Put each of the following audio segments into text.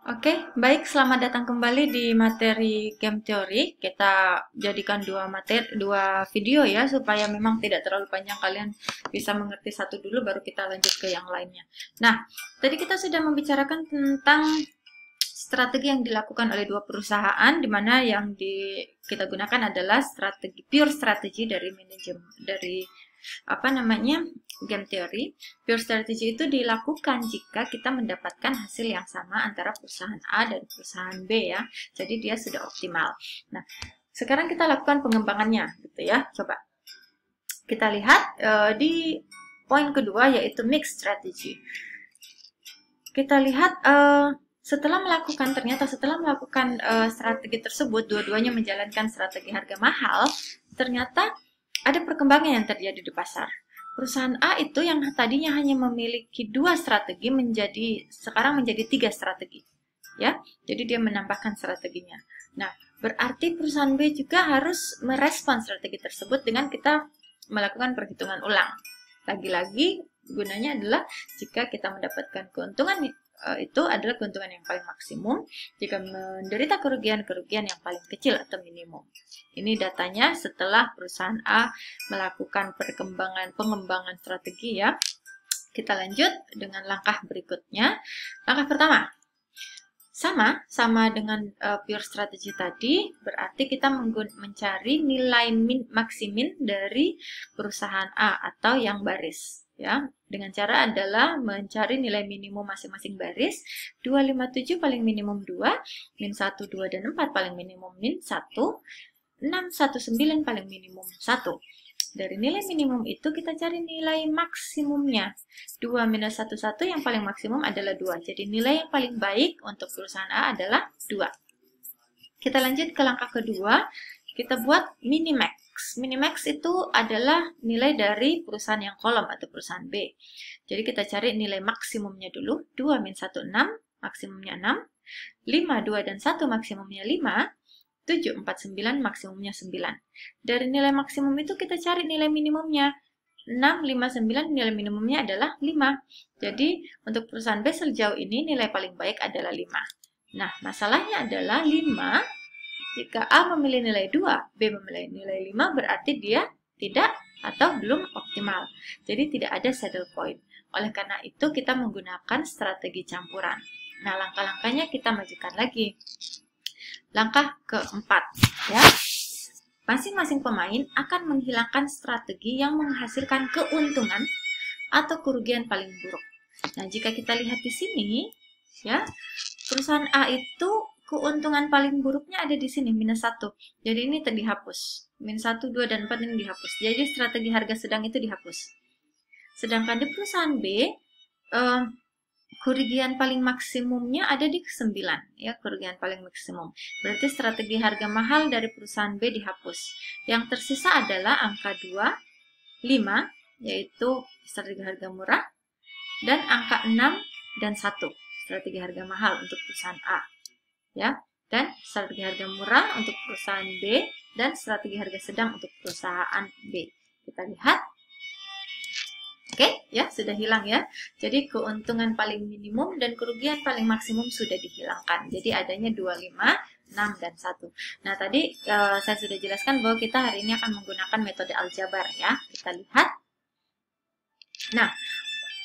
Oke, baik. Selamat datang kembali di materi game teori. Kita jadikan dua video ya, supaya memang tidak terlalu panjang. Kalian bisa mengerti satu dulu, baru kita lanjut ke yang lainnya. Nah, tadi kita sudah membicarakan tentang strategi yang dilakukan oleh dua perusahaan, di mana yang kita gunakan adalah pure strategi dari manajemen, dari game theory. Pure strategy itu dilakukan jika kita mendapatkan hasil yang sama antara perusahaan A dan perusahaan B ya. Jadi dia sudah optimal. Nah, sekarang kita lakukan pengembangannya gitu ya. Coba kita lihat di poin kedua, yaitu mixed strategy. Kita lihat setelah melakukan strategi tersebut, dua-duanya menjalankan strategi harga mahal, ternyata ada perkembangan yang terjadi di pasar. Perusahaan A itu yang tadinya hanya memiliki 2 strategi sekarang menjadi 3 strategi. Ya, jadi dia menambahkan strateginya. Nah, berarti perusahaan B juga harus merespon strategi tersebut dengan kita melakukan perhitungan ulang. Lagi-lagi gunanya adalah jika kita mendapatkan keuntungan itu adalah keuntungan yang paling maksimum jika menderita kerugian yang paling kecil atau minimum. Ini datanya setelah perusahaan A melakukan pengembangan strategi ya. Kita lanjut dengan langkah berikutnya. Langkah pertama, sama dengan pure strategy tadi, berarti kita mencari nilai maksimin dari perusahaan A atau yang baris. Ya, dengan cara adalah mencari nilai minimum masing-masing baris. 257 paling minimum 2, min 1, 2, dan 4 paling minimum min 1, 6, 1, 9 paling minimum 1. Dari nilai minimum itu kita cari nilai maksimumnya. 2 minus 1, 1 yang paling maksimum adalah 2. Jadi nilai yang paling baik untuk perusahaan A adalah 2. Kita lanjut ke langkah kedua. Kita buat minimax. Minimax itu adalah nilai dari perusahaan yang kolom atau perusahaan B. Jadi kita cari nilai maksimumnya dulu. 2 min 1, 6. Maksimumnya 6. 5, 2, dan 1 maksimumnya 5. 7, 4, 9 maksimumnya 9. Dari nilai maksimum itu kita cari nilai minimumnya. 6, 5, 9 nilai minimumnya adalah 5. Jadi untuk perusahaan B sejauh ini nilai paling baik adalah 5. Nah, masalahnya adalah 5. Jika A memilih nilai 2, B memilih nilai 5, berarti dia tidak atau belum optimal. Jadi tidak ada saddle point. Oleh karena itu kita menggunakan strategi campuran. Nah, langkah-langkahnya kita majukan lagi. Langkah keempat, ya. Masing-masing pemain akan menghilangkan strategi yang menghasilkan keuntungan atau kerugian paling buruk. Nah, jika kita lihat di sini, ya, perusahaan A itu keuntungan paling buruknya ada di sini, minus 1. Jadi ini dihapus. Min 1, 2, dan 4 ini dihapus. Jadi strategi harga sedang itu dihapus. Sedangkan di perusahaan B, kerugian paling maksimumnya ada di 9, ya, kerugian paling maksimum. Berarti strategi harga mahal dari perusahaan B dihapus. Yang tersisa adalah angka 2, 5, yaitu strategi harga murah, dan angka 6 dan 1, strategi harga mahal untuk perusahaan A. Ya, dan strategi harga murah untuk perusahaan B dan strategi harga sedang untuk perusahaan B. Kita lihat. Oke, ya, sudah hilang ya. Jadi keuntungan paling minimum dan kerugian paling maksimum sudah dihilangkan. Jadi adanya 25, 6, dan 1. Nah, tadi saya sudah jelaskan bahwa kita hari ini akan menggunakan metode aljabar ya. Kita lihat. Nah,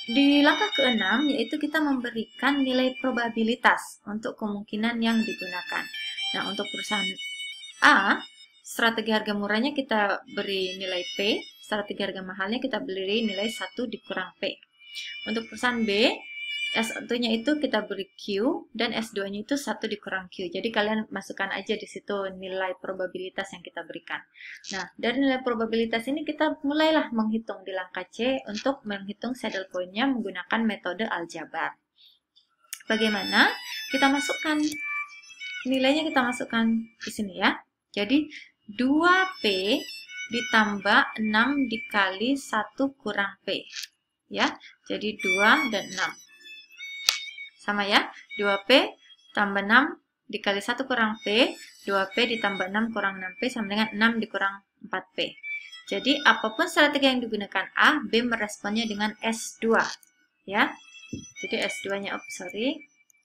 di langkah ke-6, yaitu kita memberikan nilai probabilitas untuk kemungkinan yang digunakan. Nah, untuk perusahaan A, strategi harga murahnya kita beri nilai P, strategi harga mahalnya kita beri nilai 1 dikurang P. Untuk perusahaan B, S1-nya itu kita beri Q, dan S2-nya itu 1 dikurang Q. Jadi kalian masukkan aja di situ nilai probabilitas yang kita berikan. Nah, dari nilai probabilitas ini kita mulailah menghitung di langkah C untuk menghitung saddle point-nya menggunakan metode aljabar. Bagaimana? Kita masukkan nilainya, kita masukkan di sini ya. Jadi 2P ditambah 6 dikali 1 kurang P. Ya, jadi 2 dan 6. Sama ya, 2P tambah 6 dikali 1 kurang P, 2P ditambah 6 kurang 6P sama dengan 6 dikurang 4P. Jadi, apapun strategi yang digunakan A, B meresponnya dengan S2. Ya, jadi S2-nya,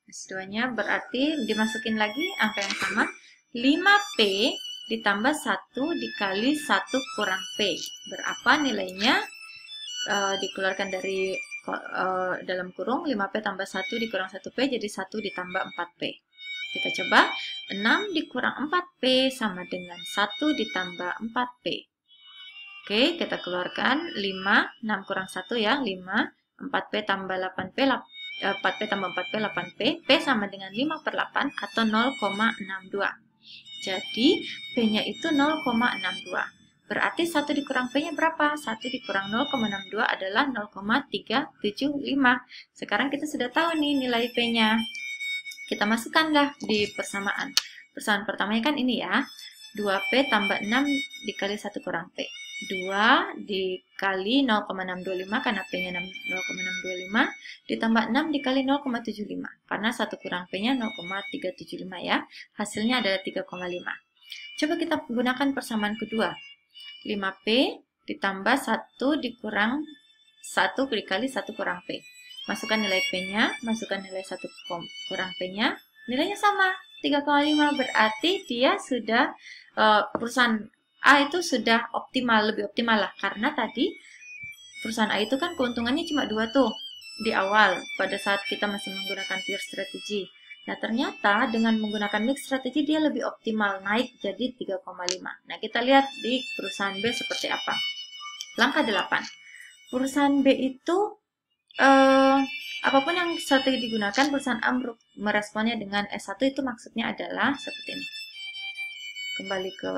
S2-nya berarti dimasukin lagi angka yang sama. 5P ditambah 1 dikali 1 kurang P. Berapa nilainya? Dikeluarkan dari dalam kurung 5P tambah 1 dikurang 1P jadi 1 ditambah 4P. Kita coba 6 dikurang 4P sama dengan 1 ditambah 4P. Oke, kita keluarkan 5, 6 kurang 1 ya, 5, 4P tambah 8P, 4P tambah 4P, 8P, P sama dengan 5 per 8 atau 0,62. Jadi, P-nya itu 0,62. Berarti 1 dikurang P-nya berapa? 1 dikurang 0,62 adalah 0,375. Sekarang kita sudah tahu nih nilai P-nya. Kita masukkanlah di persamaan. Persamaan pertamanya kan ini ya. 2P tambah 6 dikali 1 kurang P. 2 dikali 0,625 karena P-nya 0,625 ditambah 6 dikali 0,75 karena 1 kurang P-nya 0,375 ya. Hasilnya adalah 3,5. Coba kita gunakan persamaan kedua. 5P ditambah 1 dikurang 1 dikali 1 kurang P. Masukkan nilai P-nya, masukkan nilai 1 kurang P-nya. Nilainya sama, 3,5. Berarti dia sudah, perusahaan A itu sudah optimal, lebih optimal lah. Karena tadi perusahaan A itu kan keuntungannya cuma 2 tuh di awal, pada saat kita masih menggunakan pure strategy. Nah, ternyata dengan menggunakan mix strategi dia lebih optimal, naik jadi 3,5. Nah, kita lihat di perusahaan B seperti apa. Langkah 8. Perusahaan B itu, apapun yang strategi digunakan, perusahaan A meresponnya dengan S1 itu maksudnya adalah seperti ini. Kembali ke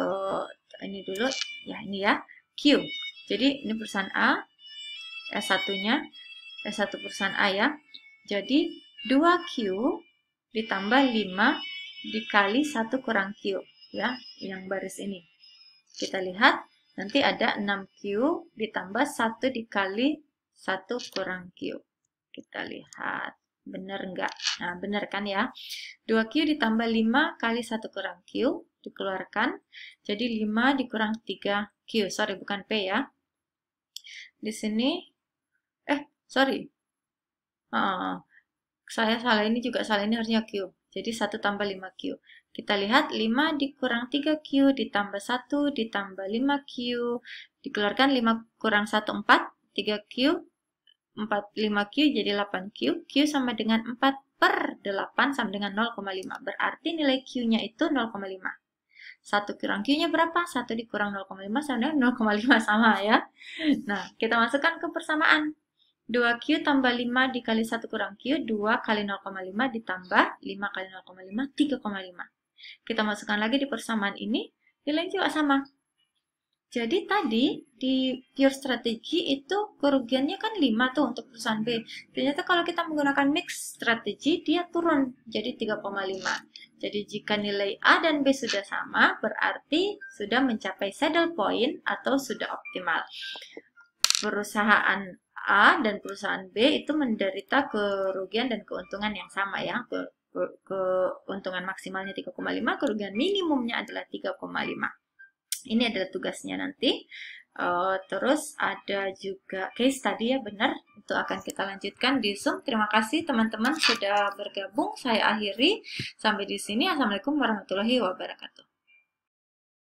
ini dulu, ya ini ya, Q. Jadi, ini perusahaan A, S1-nya, S1 perusahaan A ya. Jadi, 2Q ditambah 5 dikali 1 kurang Q ya, yang baris ini. Kita lihat nanti ada 6Q ditambah 1 dikali 1 kurang Q. Kita lihat benar enggak? Nah, benar kan ya? 2Q ditambah 5 kali 1 kurang Q dikeluarkan. Jadi 5 dikurang 3Q. Sorry, bukan P ya. Di sini sorry. Saya salah, ini juga salah, ini harusnya Q. Jadi 1 tambah 5Q. Kita lihat 5 dikurang 3Q ditambah 1 ditambah 5Q. Dikeluarkan 5 kurang 1, 4. 3Q, 5Q jadi 8Q. Q sama dengan 4 per 8 sama dengan 0,5. Berarti nilai Q-nya itu 0,5. 1 kurang Q-nya berapa? 1 dikurang 0,5 sama dengan 0,5 sama ya. Nah, kita masukkan ke persamaan. 2Q tambah 5 dikali 1 kurang Q, 2 kali 0,5 ditambah 5 kali 0,5, 3,5. Kita masukkan lagi di persamaan ini, nilainya juga sama. Jadi tadi di pure strategi itu kerugiannya kan 5 tuh untuk perusahaan B. Ternyata kalau kita menggunakan mix strategi, dia turun jadi 3,5. Jadi jika nilai A dan B sudah sama, berarti sudah mencapai saddle point atau sudah optimal. Perusahaan A dan perusahaan B itu menderita kerugian dan keuntungan yang sama ya. Keuntungan maksimalnya 3,5, kerugian minimumnya adalah 3,5. Ini adalah tugasnya nanti. Terus ada juga case tadi ya, benar. Itu akan kita lanjutkan di Zoom. Terima kasih teman-teman sudah bergabung. Saya akhiri sampai di sini. Assalamualaikum warahmatullahi wabarakatuh.